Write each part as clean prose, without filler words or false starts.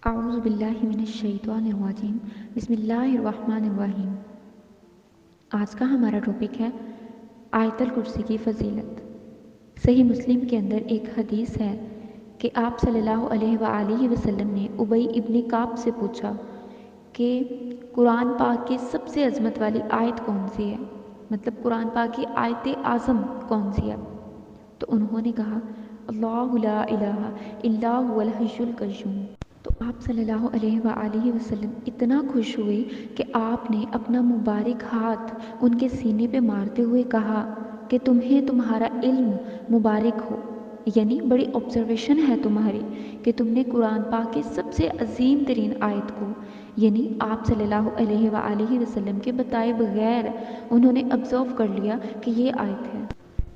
اعوذ باللہ من الشیطان الرجیم بسم اللہ الرحمن الرحیم۔ آج کا ہمارا ٹاپک ہے آیت الکرسی کی فضیلت۔ صحیح مسلم کے اندر ایک حدیث ہے کہ آپ صلی اللہ علیہ وآلہ وسلم نے ابی ابن کعب سے پوچھا کہ قرآن پاک کی سب سے عظمت والی آیت کون سی ہے، مطلب قرآن پاک کی آیت اعظم کون سی ہے؟ تو انہوں نے کہا اللہ لا الہ الا هو الحی القیوم۔ تو آپ صلی اللہ علیہ وآلہ وسلم اتنا خوش ہوئے کہ آپ نے اپنا مبارک ہاتھ ان کے سینے پہ مارتے ہوئے کہا کہ تمہیں تمہارا علم مبارک ہو، یعنی بڑی آبزرویشن ہے تمہاری کہ تم نے قرآن پاک کی سب سے عظیم ترین آیت کو، یعنی آپ صلی اللہ علیہ وآلہ وسلم کے بتائے بغیر انہوں نے آبزرو کر لیا کہ یہ آیت ہے۔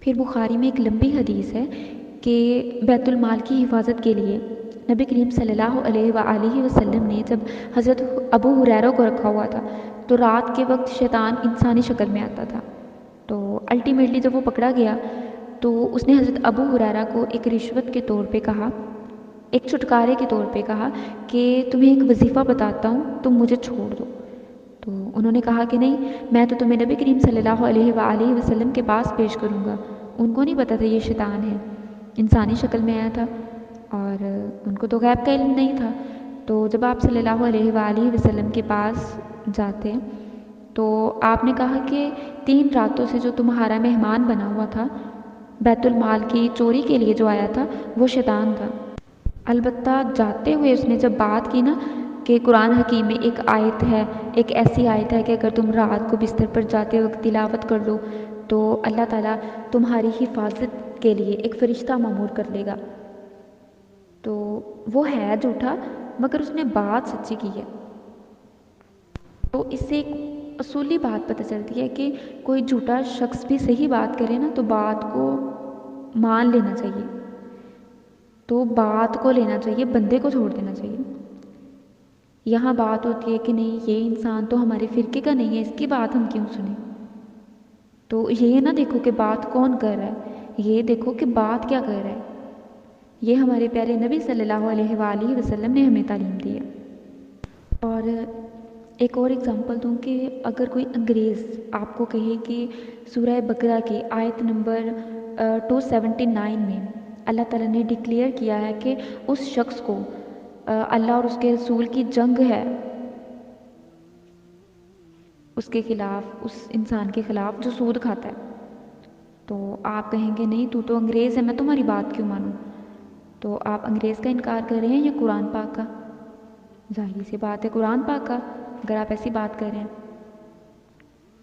پھر بخاری میں ایک لمبی حدیث ہے کہ بیت المال کی حفاظت کے لیے نبی کریم صلی اللہ علیہ وآلہ وسلم نے جب حضرت ابو ہریرہ کو رکھا ہوا تھا تو رات کے وقت شیطان انسانی شکل میں آتا تھا، تو الٹیمیٹلی جب وہ پکڑا گیا تو اس نے حضرت ابو ہریرہ کو ایک رشوت کے طور پہ کہا، ایک چھٹکارے کے طور پہ کہا کہ تمہیں ایک وظیفہ بتاتا ہوں، تم مجھے چھوڑ دو۔ تو انہوں نے کہا کہ نہیں، میں تو تمہیں نبی کریم صلی اللہ علیہ وآلہ وسلم کے پاس پیش کروں گا۔ ان کو نہیں پتا تھا یہ شیطان ہے، انسانی شکل میں آیا تھا اور ان کو تو غیب کا علم نہیں تھا۔ تو جب آپ صلی اللہ علیہ وآلہ وسلم کے پاس جاتے تو آپ نے کہا کہ 3 راتوں سے جو تمہارا مہمان بنا ہوا تھا بیت المال کی چوری کے لیے جو آیا تھا وہ شیطان تھا۔ البتہ جاتے ہوئے اس نے جب بات کی نا کہ قرآن حکیم میں ایک آیت ہے، ایک ایسی آیت ہے کہ اگر تم رات کو بستر پر جاتے وقت تلاوت کر لو تو اللہ تعالیٰ تمہاری حفاظت کے لیے ایک فرشتہ مامور کر لے گا، تو وہ ہے جھوٹا مگر اس نے بات سچی کی ہے۔ تو اس سے ایک اصولی بات پتہ چلتی ہے کہ کوئی جھوٹا شخص بھی صحیح بات کرے نا تو بات کو مان لینا چاہیے، تو بات کو لینا چاہیے، بندے کو چھوڑ دینا چاہیے۔ یہاں بات ہوتی ہے کہ نہیں یہ انسان تو ہمارے فرقے کا نہیں ہے، اس کی بات ہم کیوں سنیں؟ تو یہ نہ دیکھو کہ بات کون کر رہا ہے، یہ دیکھو کہ بات کیا کر رہا ہے۔ یہ ہمارے پیارے نبی صلی اللہ علیہ وآلہ وسلم نے ہمیں تعلیم دی ہے۔ اور ایک اور اگزامپل دوں کہ اگر کوئی انگریز آپ کو کہے کہ سورہ بقرہ کی آیت نمبر 279 میں اللہ تعالیٰ نے ڈکلیئر کیا ہے کہ اس شخص کو اللہ اور اس کے رسول کی جنگ ہے، اس کے خلاف، اس انسان کے خلاف جو سود کھاتا ہے، تو آپ کہیں گے نہیں تو انگریز ہے، میں تمہاری بات کیوں مانوں؟ تو آپ انگریز کا انکار کر رہے ہیں یا قرآن پاک کا؟ ظاہر سی بات ہے قرآن پاک کا، اگر آپ ایسی بات کر رہے ہیں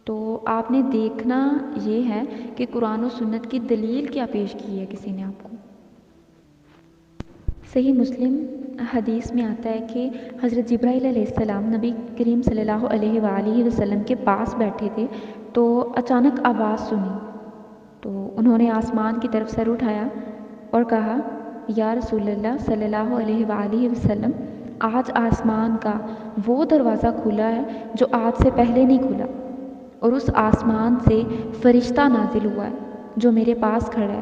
تو آپ نے دیکھنا یہ ہے کہ قرآن و سنت کی دلیل کیا پیش کی ہے کسی نے آپ کو۔ صحیح مسلم حدیث میں آتا ہے کہ حضرت جبرائیل علیہ السلام نبی کریم صلی اللہ علیہ وآلہ وسلم کے پاس بیٹھے تھے تو اچانک آواز سنی، تو انہوں نے آسمان کی طرف سر اٹھایا اور کہا یا رسول اللہ صلی اللہ علیہ وآلہ وسلم، آج آسمان کا وہ دروازہ کھلا ہے جو آج سے پہلے نہیں کھلا، اور اس آسمان سے فرشتہ نازل ہوا ہے جو میرے پاس کھڑا ہے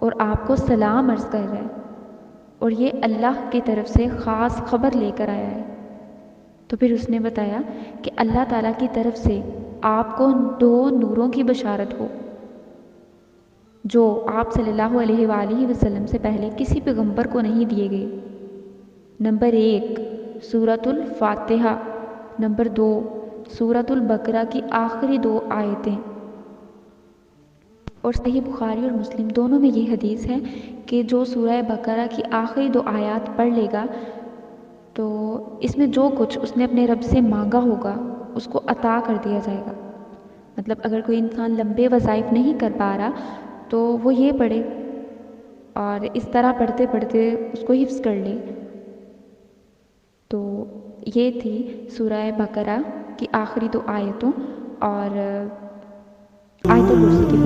اور آپ کو سلام عرض کر رہا ہے، اور یہ اللہ کی طرف سے خاص خبر لے کر آیا ہے۔ تو پھر اس نے بتایا کہ اللہ تعالیٰ کی طرف سے آپ کو 2 نوروں کی بشارت ہو جو آپ صلی اللہ علیہ وآلہ وسلم سے پہلے کسی پیغمبر کو نہیں دیے گئے۔ نمبر 1 سورۃ الفاتحہ، نمبر 2 سورۃ البقرہ کی آخری 2 آیتیں۔ اور صحیح بخاری اور مسلم دونوں میں یہ حدیث ہے کہ جو سورہ بقرہ کی آخری 2 آیات پڑھ لے گا تو اس میں جو کچھ اس نے اپنے رب سے مانگا ہوگا اس کو عطا کر دیا جائے گا۔ مطلب اگر کوئی انسان لمبے وظائف نہیں کر پا رہا تو وہ یہ پڑھے اور اس طرح پڑھتے پڑھتے اس کو حفظ کر لے۔ تو یہ تھی سورہ بقرہ کی آخری 2 آیتوں اور آیت الکرسی کی